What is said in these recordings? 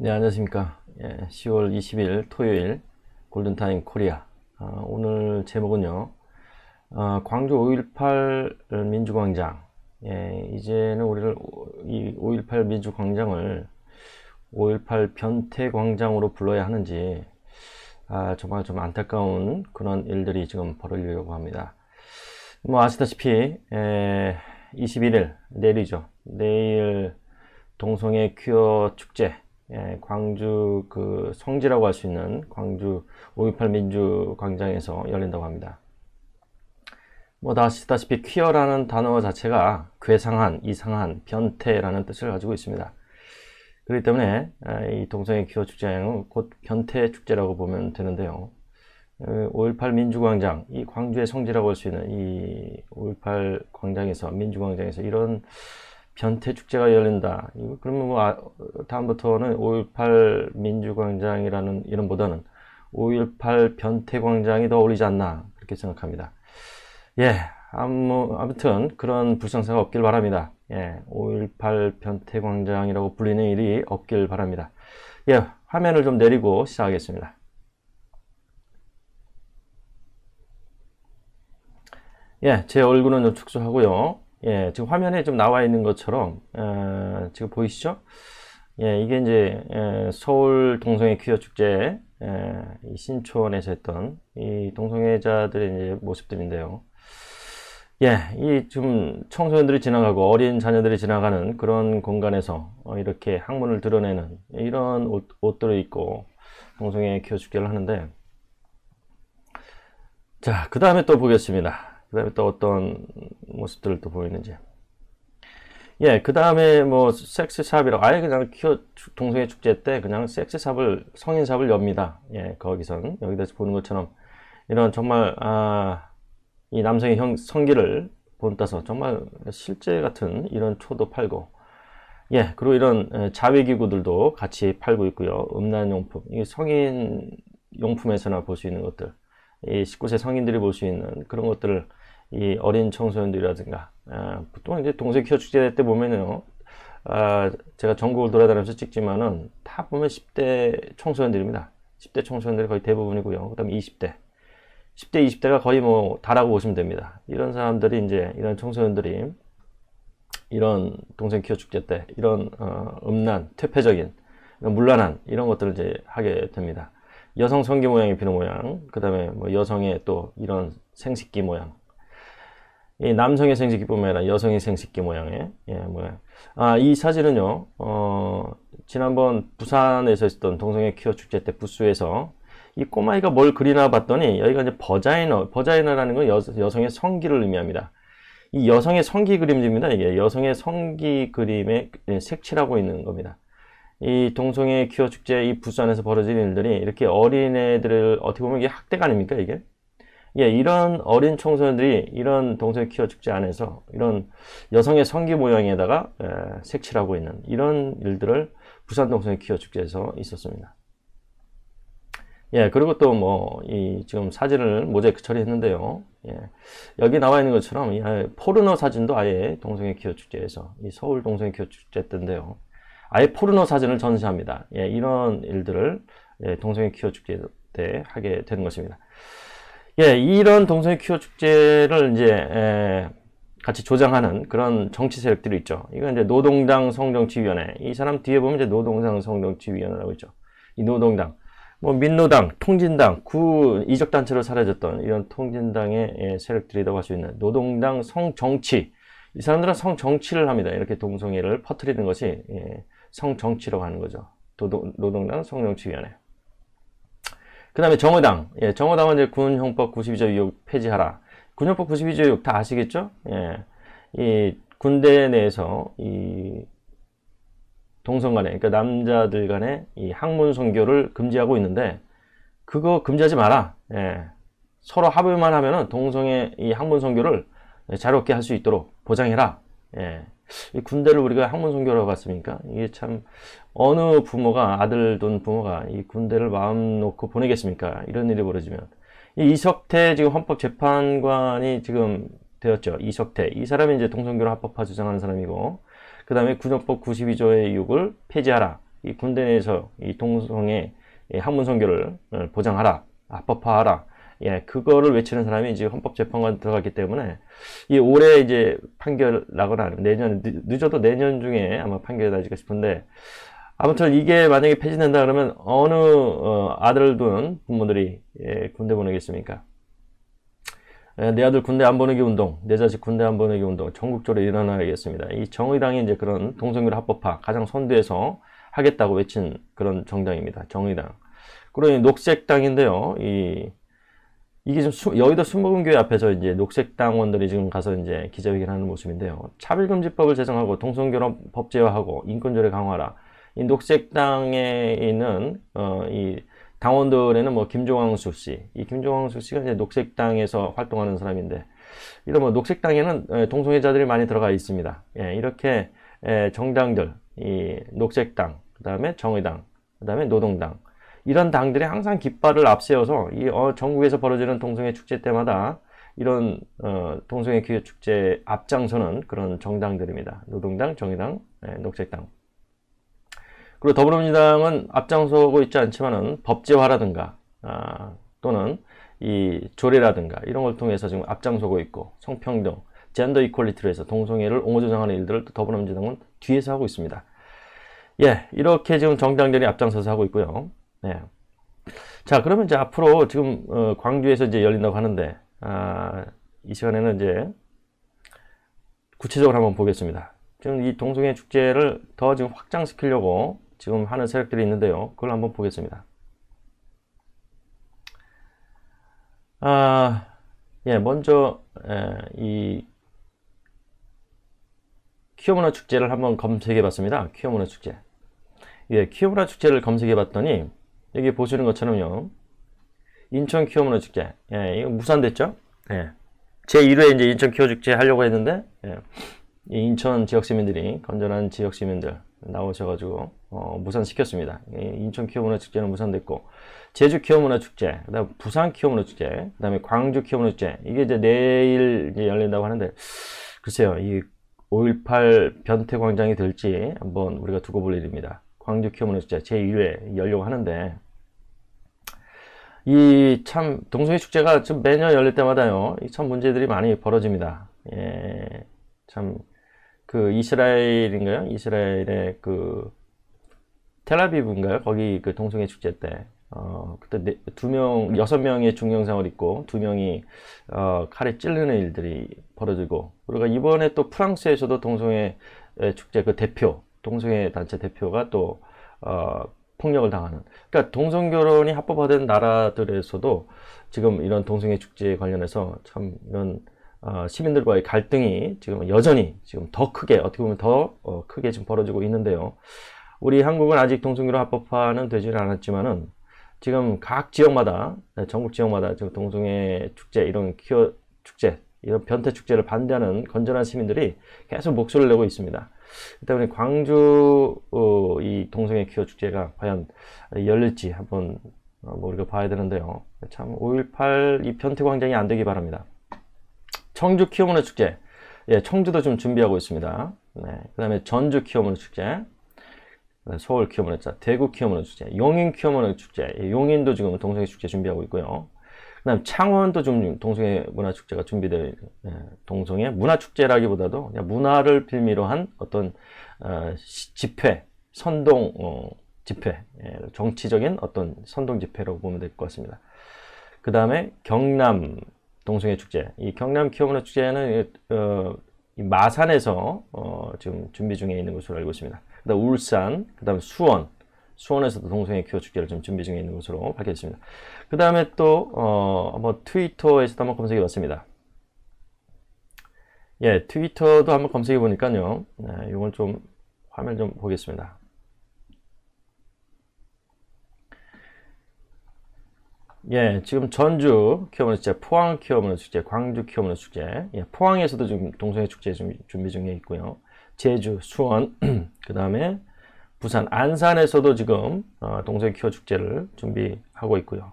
네, 안녕하십니까. 10월 20일 토요일 골든타임 코리아. 오늘 제목은요, 광주 5.18 민주광장. 이제는 우리를 이 5.18 민주광장을 5.18 변태광장으로 불러야 하는지, 정말 좀 안타까운 그런 일들이 지금 벌어지려고 합니다. 뭐 아시다시피 21일 내일이죠. 내일 동성애 퀴어 축제, 광주 그 성지라고 할 수 있는 광주 5.18 민주광장에서 열린다고 합니다. 뭐 다 아시다시피 퀴어라는 단어 자체가 괴상한, 이상한, 변태라는 뜻을 가지고 있습니다. 그렇기 때문에 이 동성애 퀴어 축제는 곧 변태 축제라고 보면 되는데요. 5.18 민주광장, 이 광주의 성지라고 할 수 있는 이 5.18 광장에서, 민주광장에서 이런 변태 축제가 열린다. 그러면 뭐 다음부터는 5.18 민주광장이라는 이름보다는 5.18 변태광장이 더 어울리지 않나 그렇게 생각합니다. 아무튼 그런 불상사가 없길 바랍니다. 5.18 변태광장이라고 불리는 일이 없길 바랍니다. 화면을 좀 내리고 시작하겠습니다. 제 얼굴은 좀 축소하고요. 지금 화면에 좀 나와 있는 것처럼, 지금 보이시죠? 이게 이제, 서울 동성애 퀴어 축제, 이 신촌에서 했던 이 동성애자들의 이제 모습들인데요. 이 좀 청소년들이 지나가고 어린 자녀들이 지나가는 그런 공간에서 이렇게 항문을 드러내는 이런 옷들을 입고 동성애 퀴어 축제를 하는데, 자, 그 다음에 또 보겠습니다. 그 다음에 또 어떤 모습들을 또 보이는지. 그 다음에 뭐 섹스샵이라고 아예 그냥 동성애 축제 때 그냥 섹스샵을 성인샵을 엽니다. 거기선 여기다 보는 것처럼 이런 정말 이 남성의 성기를 본따서 정말 실제 같은 이런 초도 팔고, 그리고 이런 자위기구들도 같이 팔고 있고요. 음란용품, 이 성인 용품에서나 볼 수 있는 것들, 이 19세 성인들이 볼 수 있는 그런 것들을 이 어린 청소년들이라든가, 보통 이제 동성애 퀴어 축제 때 보면요, 제가 전국을 돌아다니면서 찍지만은 다 보면 10대 청소년들입니다. 10대 청소년들이 거의 대부분이고요. 그 다음에 20대, 10대, 20대가 거의 뭐 다라고 보시면 됩니다. 이런 사람들이 이제, 이런 청소년들이 이런 동성애 퀴어 축제 때 이런 음란, 퇴폐적인, 문란한 이런 것들을 이제 하게 됩니다. 여성 성기 모양의 비누 모양, 그 다음에 뭐 여성의 또 이런 생식기 모양, 이 남성의 생식기뿐만 아니라 여성의 생식기 모양의 모양. 이 사진은요, 지난번 부산에서 있었던 동성애 퀴어 축제 때 부스에서 이 꼬마이가 뭘 그리나 봤더니 여기가 이제 버자이너라는 건 여성의 성기를 의미합니다. 이 여성의 성기 그림입니다. 이게 여성의 성기 그림에 색칠하고 있는 겁니다. 이 동성애 퀴어 축제 이 부산에서 벌어진 일들이 이렇게 어린애들을 어떻게 보면 이게 학대가 아닙니까 이게? 이런 어린 청소년들이 이런 동성애 퀴어 축제 안에서 이런 여성의 성기 모양에다가 색칠하고 있는 이런 일들을 부산 동성애 퀴어 축제에서 있었습니다. 그리고 또 뭐 이 지금 사진을 모자이크 처리했는데요. 여기 나와 있는 것처럼 포르노 사진도 아예 동성애 퀴어 축제에서 이 서울 동성애 퀴어 축제 때인데요. 아예 포르노 사진을 전시합니다. 이런 일들을 동성애 퀴어 축제 때 하게 되는 것입니다. 이런 동성애 퀴어 축제를 이제 같이 조장하는 그런 정치 세력들이 있죠. 이건 이제 노동당 성정치위원회. 이 사람 뒤에 보면 이제 노동당 성정치위원회라고 있죠. 이 노동당, 뭐 민노당, 통진당, 이적 단체로 사라졌던 이런 통진당의 세력들이라고 할 수 있는 노동당 성정치. 이 사람들은 성정치를 합니다. 이렇게 동성애를 퍼뜨리는 것이 성정치라고 하는 거죠. 노동당 성정치위원회. 그 다음에 정의당. 정의당은 이제 군형법 92조 2호 폐지하라. 군형법 92조 2호 다 아시겠죠? 이 군대 내에서 이 동성 간에, 그러니까 남자들 간에 이 학문 선교를 금지하고 있는데, 그거 금지하지 마라. 서로 합의만 하면은 동성애 이 학문 선교를 자유롭게 할 수 있도록 보장해라. 이 군대를 우리가 학문 선교라고 갔습니까? 이게 참 어느 부모가 아들 둔 부모가 이 군대를 마음 놓고 보내겠습니까? 이런 일이 벌어지면 이 이석태 지금 헌법재판관이 지금 되었죠. 이석태 이 사람이 이제 동성교를 합법화 주장하는 사람이고 그 다음에 군형법 92조의 6을 폐지하라. 이 군대 내에서 이 동성애 학문 선교를 보장하라, 합법화하라. 예, 그거를 외치는 사람이 이제 헌법재판관 들어갔기 때문에 이 올해 이제 판결 나거나 아니면 내년 늦어도 내년 중에 아마 판결이 나질까 싶은데 아무튼 이게 만약에 폐지된다 그러면 어느 아들을 둔 부모들이 군대 보내겠습니까? 내 아들 군대 안 보내기 운동, 내 자식 군대 안 보내기 운동 전국적으로 일어나야겠습니다. 이 정의당이 이제 그런 동성애를 합법화 가장 선두에서 하겠다고 외친 그런 정당입니다. 정의당. 그러니 녹색당인데요. 이게 좀 여의도 순복음교회 앞에서 이제 녹색당원들이 지금 가서 이제 기자회견하는 모습인데요. 차별금지법을 제정하고 동성결혼 법제화하고 인권조례 강화라. 이 녹색당에 있는 이 당원들에는 뭐 김종왕수 씨, 이 김종왕수 씨가 이제 녹색당에서 활동하는 사람인데 이런 뭐 녹색당에는 동성애자들이 많이 들어가 있습니다. 예, 이렇게 정당들, 이 녹색당, 그다음에 정의당, 그다음에 노동당 이런 당들이 항상 깃발을 앞세워서 이 전국에서 벌어지는 동성애 축제 때마다 이런 동성애 기회 축제 앞장서는 그런 정당들입니다. 노동당, 정의당, 녹색당. 그리고 더불어민주당은 앞장서고 있지 않지만은 법제화라든가 또는 이 조례라든가 이런 걸 통해서 지금 앞장서고 있고 성평등, 젠더 이퀄리티로 해서 동성애를 옹호조장하는 일들을 광주민주당은 뒤에서 하고 있습니다. 예, 이렇게 지금 정당들이 앞장서서 하고 있고요. 네. 자, 그러면 이제 앞으로 지금 광주에서 이제 열린다고 하는데 이 시간에는 이제 구체적으로 한번 보겠습니다. 지금 이 동성애 축제를 더 지금 확장시키려고 지금 하는 세력들이 있는데요. 그걸 한번 보겠습니다. 예, 먼저 이 퀴어 문화 축제를 한번 검색해 봤습니다. 퀴어 문화 축제. 예, 퀴어 문화 축제를 검색해 봤더니 여기 보시는 것처럼요. 인천 퀴어 문화 축제. 예, 이거 무산됐죠? 예. 제1회 이제 인천 퀴어 축제 하려고 했는데 예. 이 인천 지역 시민들이 건전한 지역 시민들 나오셔가지고 무산시켰습니다. 인천 퀴어 문화 축제는 무산됐고 제주 퀴어 문화 축제, 그다음 부산 퀴어 문화 축제, 그다음에 광주 퀴어 문화 축제 이게 이제 내일 이제 열린다고 하는데 글쎄요, 이 5.18 변태광장이 될지 한번 우리가 두고 볼 일입니다. 광주 퀴어 문화 축제 제1회 열려고 하는데 이 참 동성애 축제가 지금 매년 열릴 때마다요, 이 참 문제들이 많이 벌어집니다. 예, 참 그 이스라엘인가요? 이스라엘의 그 텔아비브인가요? 거기 그 동성애 축제 때 그때 6명의 중형상을 입고 2명이 칼에 찔르는 일들이 벌어지고, 그리고 이번에 또 프랑스에서도 동성애 축제 그 대표, 동성애 단체 대표가 또 폭력을 당하는, 그러니까 동성결혼이 합법화된 나라들에서도 지금 이런 동성애 축제에 관련해서 참 이런 시민들과의 갈등이 지금 여전히 지금 더 크게, 어떻게 보면 더 크게 지금 벌어지고 있는데요. 우리 한국은 아직 동성결혼 합법화는 되지는 않았지만은 지금 각 지역마다, 전국 지역마다 지금 동성애 축제, 이런 퀴어 축제, 이런 변태 축제를 반대하는 건전한 시민들이 계속 목소리를 내고 있습니다. 때문에 광주 이 동성애 퀴어 축제가 과연 열릴지 한번 우리가 봐야 되는데요. 참 5.18 이 변태 광장이 안 되기 바랍니다. 청주 퀴어 문화 축제, 예, 청주도 좀 준비하고 있습니다. 네, 그다음에 전주 퀴어 문화 축제, 서울 퀴어 문화 축제, 대구 퀴어 문화 축제, 용인 퀴어 문화 축제, 용인도 지금 동성애 축제 준비하고 있고요. 그다음 창원도 좀 동성애 문화 축제가 준비될, 동성애 문화 축제라기보다도 그냥 문화를 빌미로 한 어떤 집회, 선동 집회, 정치적인 어떤 선동 집회라고 보면 될 것 같습니다. 그 다음에 경남 동성애 축제, 이 경남 퀴어 문화 축제는 이 마산에서 지금 준비 중에 있는 것으로 알고 있습니다. 그다음 울산, 그다음 수원에서도 동성애 퀴어 축제를 좀 준비 중에 있는 것으로 밝혀졌습니다. 그 다음에 또 한번 트위터에서도 한번 검색해 봤습니다. 예, 트위터도 한번 검색해 보니까요, 이건 좀 화면 좀 보겠습니다. 예, 지금 전주 퀴어 문화 축제, 포항 퀴어 문화 축제, 광주 퀴어 문화 축제, 예, 포항에서도 지금 동성애 축제 준비 중에 있고요. 제주, 수원, 그 다음에 부산, 안산에서도 지금 동성애 퀴어 축제를 준비하고 있고요.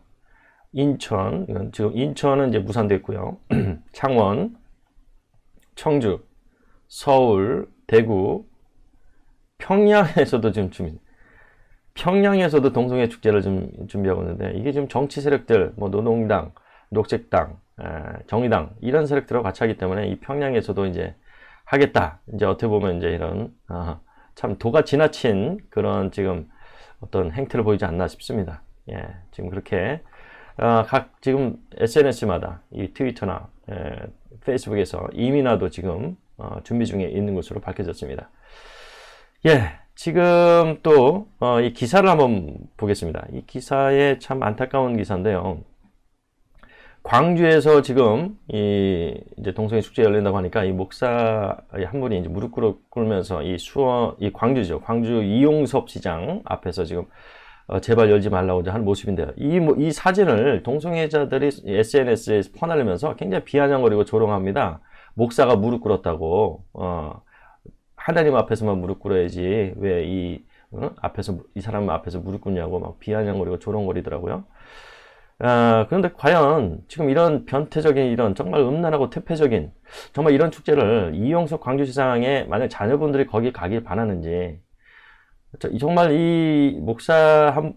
인천, 이건 지금 인천은 이제 무산됐고요. 창원, 청주, 서울, 대구, 평양에서도 지금 준비. 평양에서도 동성애 축제를 좀 준비하고 있는데 이게 지금 정치 세력들, 뭐 노동당, 녹색당, 정의당 이런 세력들하고 같이 하기 때문에 이 평양에서도 이제 하겠다. 이제 어떻게 보면 이제 이런 참 도가 지나친 그런 지금 어떤 행태를 보이지 않나 싶습니다. 예, 지금 그렇게 각 지금 SNS마다 이 트위터나 페이스북에서 이미나도 지금 준비 중에 있는 것으로 밝혀졌습니다. 예, 지금 또 이 기사를 한번 보겠습니다. 이 기사에 참 안타까운 기사인데요. 광주에서 지금 이제 동성애 축제 열린다고 하니까 이 목사 한 분이 이제 무릎 꿇으면서 이 광주죠. 광주 이용섭 시장 앞에서 지금 제발 열지 말라고 하는 모습인데요. 이 사진을 동성애자들이 SNS에 퍼날리면서 굉장히 비아냥거리고 조롱합니다. 목사가 무릎 꿇었다고. 하나님 앞에서만 무릎 꿇어야지 왜 이 사람 앞에서 무릎 꿇냐고 막 비아냥거리고 조롱거리더라고요. 그런데 과연 지금 이런 변태적인 이런 정말 음란하고 퇴폐적인 정말 이런 축제를 이용석 광주시장에 만약 자녀분들이 거기 가길 바라는지 정말 이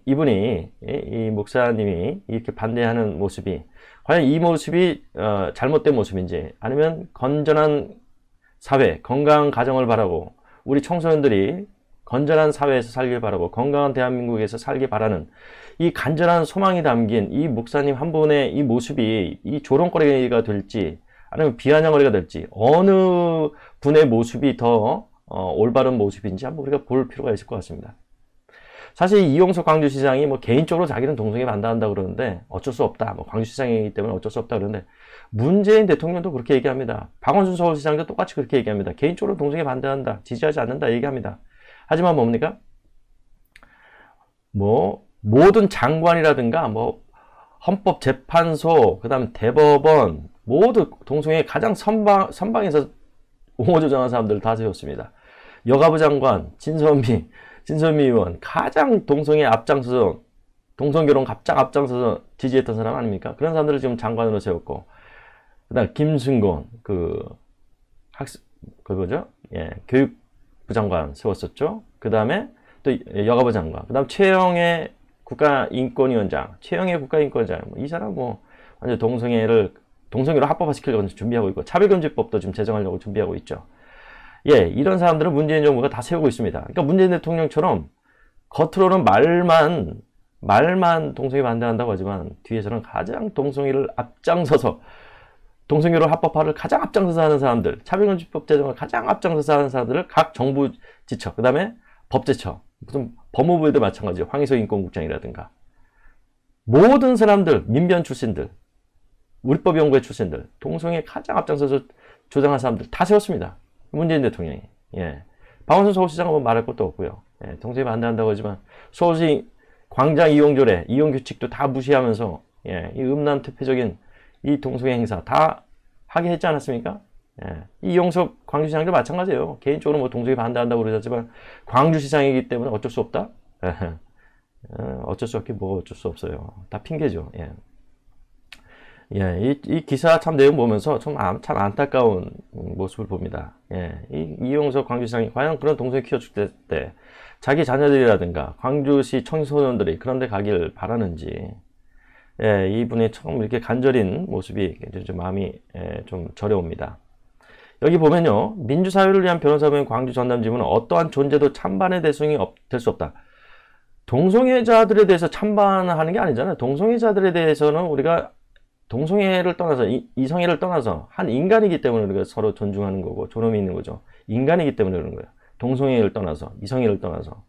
이분이 이 목사님이 이렇게 반대하는 모습이 과연 이 모습이 잘못된 모습인지 아니면 건전한 사회, 건강한 가정을 바라고 우리 청소년들이 건전한 사회에서 살길 바라고 건강한 대한민국에서 살길 바라는 이 간절한 소망이 담긴 이 목사님 한 분의 이 모습이 이 조롱거리가 될지 아니면 비아냥거리가 될지 어느 분의 모습이 더 올바른 모습인지 한번 우리가 볼 필요가 있을 것 같습니다. 사실 이용석 광주시장이 뭐 개인적으로 자기는 동성애 반대한다 그러는데 어쩔 수 없다. 뭐 광주시장이기 때문에 어쩔 수 없다 그러는데 문재인 대통령도 그렇게 얘기합니다. 박원순 서울시장도 똑같이 그렇게 얘기합니다. 개인적으로 동성애 반대한다. 지지하지 않는다 얘기합니다. 하지만 뭡니까? 뭐 모든 장관이라든가 뭐 헌법재판소 그다음에 대법원 모두 동성애 가장 선방에서 옹호조정한 사람들을 다 세웠습니다. 여가부 장관 진선미 의원 가장 동성애 앞장서서 동성결혼 가장 앞장서서 지지했던 사람 아닙니까? 그런 사람들을 지금 장관으로 세웠고 그다음 김순곤 교육부 장관 세웠었죠. 그다음에 또 여가부 장관 그다음 최영애 국가인권위원장 이 사람 뭐 완전 동성애로 합법화시키려고 준비하고 있고 차별금지법도 지금 제정하려고 준비하고 있죠. 예, 이런 사람들은 문재인 정부가 다 세우고 있습니다. 그러니까 문재인 대통령처럼 겉으로는 말만 동성애 반대한다고 하지만 뒤에서는 가장 동성애를 앞장서서 동성애로 합법화를 가장 앞장서서 하는 사람들, 차별금지법 제정을 가장 앞장서서 하는 사람들을 각 정부 지처, 그 다음에 법제처, 무슨 법무부에도 마찬가지죠. 황희서 인권국장이라든가 모든 사람들, 민변 출신들, 우리법연구회 출신들, 동성애 가장 앞장서서 조장한 사람들 다 세웠습니다. 문재인 대통령이. 예. 박원순 서울시장은 뭐 말할 것도 없고요. 예. 동성애 반대한다고 하지만 서울시 광장 이용조례, 이용규칙도 다 무시하면서 예. 이 음란 퇴폐적인 이 동성애 행사 다 하게 했지 않았습니까? 예. 이용석 광주시장도 마찬가지예요. 개인적으로 뭐 동성애 반대한다고 그러지만 광주시장이기 때문에 어쩔 수 없다? 예. 어쩔 수 없긴 뭐 어쩔 수 없어요. 다 핑계죠. 예. 예, 이 기사 참 내용 보면서 참 안타까운 모습을 봅니다. 예, 이용석 광주시장이 과연 그런 동성애 키워줄 때 자기 자녀들이라든가 광주시 청소년들이 그런 데 가길 바라는지 예, 이분의 처음 이렇게 간절인 모습이 좀 마음이 좀 저려옵니다. 여기 보면요. 민주사회를 위한 변호사부인 광주 전남지부는 어떠한 존재도 찬반의 대상이 될 수 없다. 동성애자들에 대해서 찬반하는 게 아니잖아요. 동성애자들에 대해서는 우리가 동성애를 떠나서 이성애를 떠나서 한 인간이기 때문에 우리가 서로 존중하는 거고 존엄이 있는 거죠. 인간이기 때문에 그런 거예요. 동성애를 떠나서 이성애를 떠나서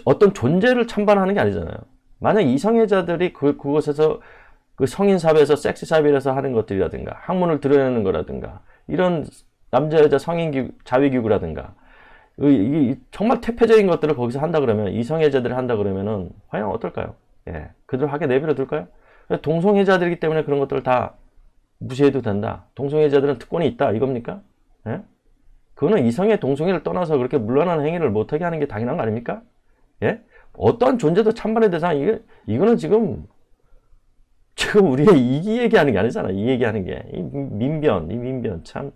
어떤 존재를 찬반하는 게 아니잖아요. 만약 이성애자들이 그곳에서 그 성인 사회에서 섹스 사회에서 하는 것들이라든가 학문을 드러내는 거라든가 이런 남자 여자 성인 자위 기구라든가 정말 퇴폐적인 것들을 거기서 한다 그러면 이성애자들이 한다 그러면은 과연 어떨까요? 예, 그들 하게 내버려 둘까요? 동성애자들이기 때문에 그런 것들을 다 무시해도 된다. 동성애자들은 특권이 있다. 이겁니까? 예? 그거는 이성애, 동성애를 떠나서 그렇게 물러나는 행위를 못하게 하는 게 당연한 거 아닙니까? 예? 어떠한 존재도 찬반의 대상, 이거는 지금 우리가 이 얘기하는 게 아니잖아. 이 얘기하는 게. 이 민변, 참.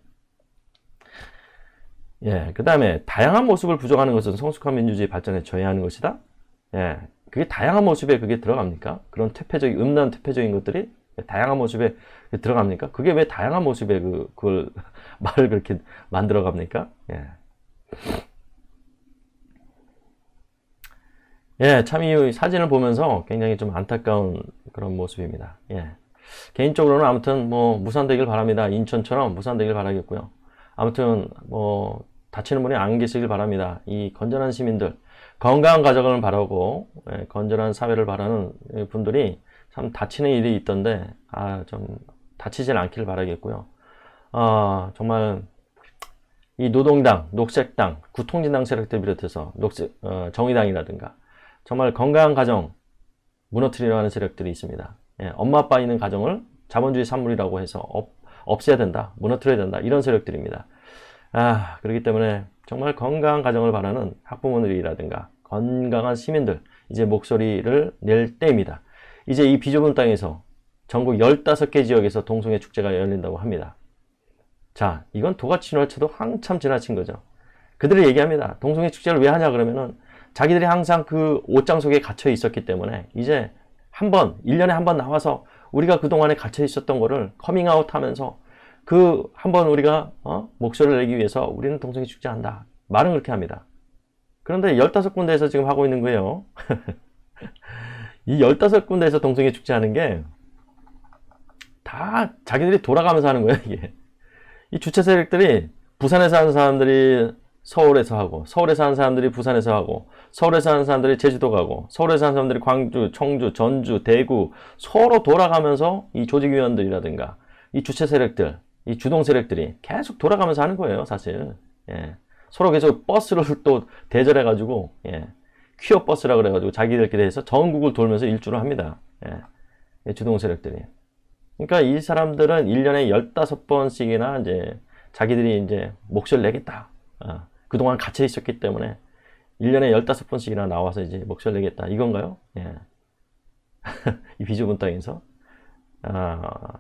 예. 그 다음에, 다양한 모습을 부정하는 것은 성숙한 민주주의 발전에 저해하는 것이다. 예, 그게 다양한 모습에 그게 들어갑니까? 그런 퇴폐적인, 음란 퇴폐적인 것들이 다양한 모습에 들어갑니까? 그게 왜 다양한 모습에 그걸 말을 그렇게 만들어 갑니까? 예. 예, 참 이 사진을 보면서 굉장히 좀 안타까운 그런 모습입니다. 예. 개인적으로는 아무튼 뭐 무산되길 바랍니다. 인천처럼 무산되길 바라겠고요. 아무튼 뭐 다치는 분이 안 계시길 바랍니다. 이 건전한 시민들, 건강한 가정을 바라고 예, 건전한 사회를 바라는 분들이 참 다치는 일이 있던데 좀 다치진 않기를 바라겠고요. 정말 이 노동당, 녹색당, 구통진당 세력들 비롯해서 정의당이라든가 정말 건강한 가정 무너뜨리려 하는 세력들이 있습니다. 예, 엄마 아빠 있는 가정을 자본주의 산물이라고 해서 없애야 된다, 무너뜨려야 된다, 이런 세력들입니다. 그렇기 때문에 정말 건강한 가정을 바라는 학부모들이라든가 건강한 시민들, 이제 목소리를 낼 때입니다. 이제 이 비좁은 땅에서 전국 15개 지역에서 동성애 축제가 열린다고 합니다. 자, 이건 도가치nor쳐도 한참 지나친 거죠. 그들이 얘기합니다. 동성애 축제를 왜 하냐 그러면은 자기들이 항상 그 옷장 속에 갇혀 있었기 때문에 이제 1년에 한 번 나와서 우리가 그동안에 갇혀 있었던 거를 커밍아웃 하면서 한번 우리가 목소리를 내기 위해서 우리는 동성애 축제 한다. 말은 그렇게 합니다. 그런데 15군데에서 지금 하고 있는 거예요. 이 15군데에서 동성애 축제 하는 게 다 자기들이 돌아가면서 하는 거예요, 이게. 이 주최 세력들이 부산에서 하는 사람들이 서울에서 하고, 서울에서 하는 사람들이 부산에서 하고, 서울에서 하는 사람들이 제주도 가고, 서울에서 하는 사람들이 광주, 청주, 전주, 대구 서로 돌아가면서 이 조직위원들이라든가 이 주최 세력들, 이 주동 세력들이 계속 돌아가면서 하는 거예요, 사실. 예. 서로 계속 버스를 또 대절해가지고, 예. 퀴어 버스라 그래가지고 자기들끼리 해서 전국을 돌면서 일주를 합니다. 예. 주동 세력들이. 그러니까 이 사람들은 1년에 15번씩이나 이제 자기들이 이제 목소리를 내겠다. 그동안 갇혀 있었기 때문에 1년에 15번씩이나 나와서 이제 목소리를 내겠다. 이건가요? 예. 이 비좁은 땅에서.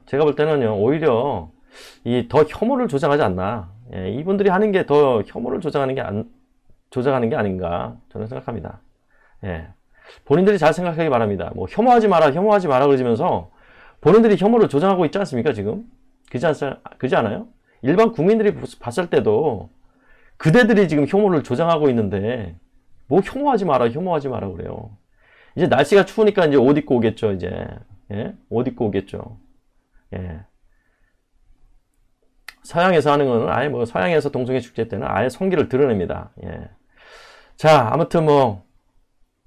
제가 볼 때는요, 오히려 더 혐오를 조장하지 않나. 예, 이분들이 하는 게 더 혐오를 조장하는 게 아닌가. 저는 생각합니다. 예. 본인들이 잘 생각하기 바랍니다. 뭐, 혐오하지 마라, 그러면서 본인들이 혐오를 조장하고 있지 않습니까, 지금? 그지 않아요? 일반 국민들이 봤을 때도 그대들이 지금 혐오를 조장하고 있는데, 뭐 혐오하지 마라 그래요. 이제 날씨가 추우니까 이제 옷 입고 오겠죠, 이제. 예? 옷 입고 오겠죠. 예. 서양에서 하는 거는 아예 뭐 서양에서 동성애 축제 때는 아예 성기를 드러냅니다. 예. 자, 아무튼 뭐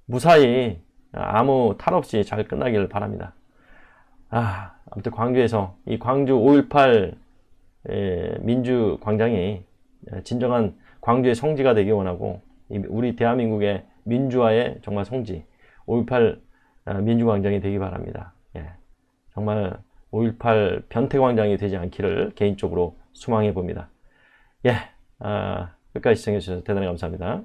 무사히 아무 탈 없이 잘 끝나기를 바랍니다. 아무튼 광주에서 이 광주 5.18 민주광장이 진정한 광주의 성지가 되기 원하고 우리 대한민국의 민주화의 정말 성지 5.18 민주광장이 되기 바랍니다. 예. 정말 5.18 변태광장이 되지 않기를 개인적으로 소망해 봅니다. 예, 끝까지 시청해 주셔서 대단히 감사합니다.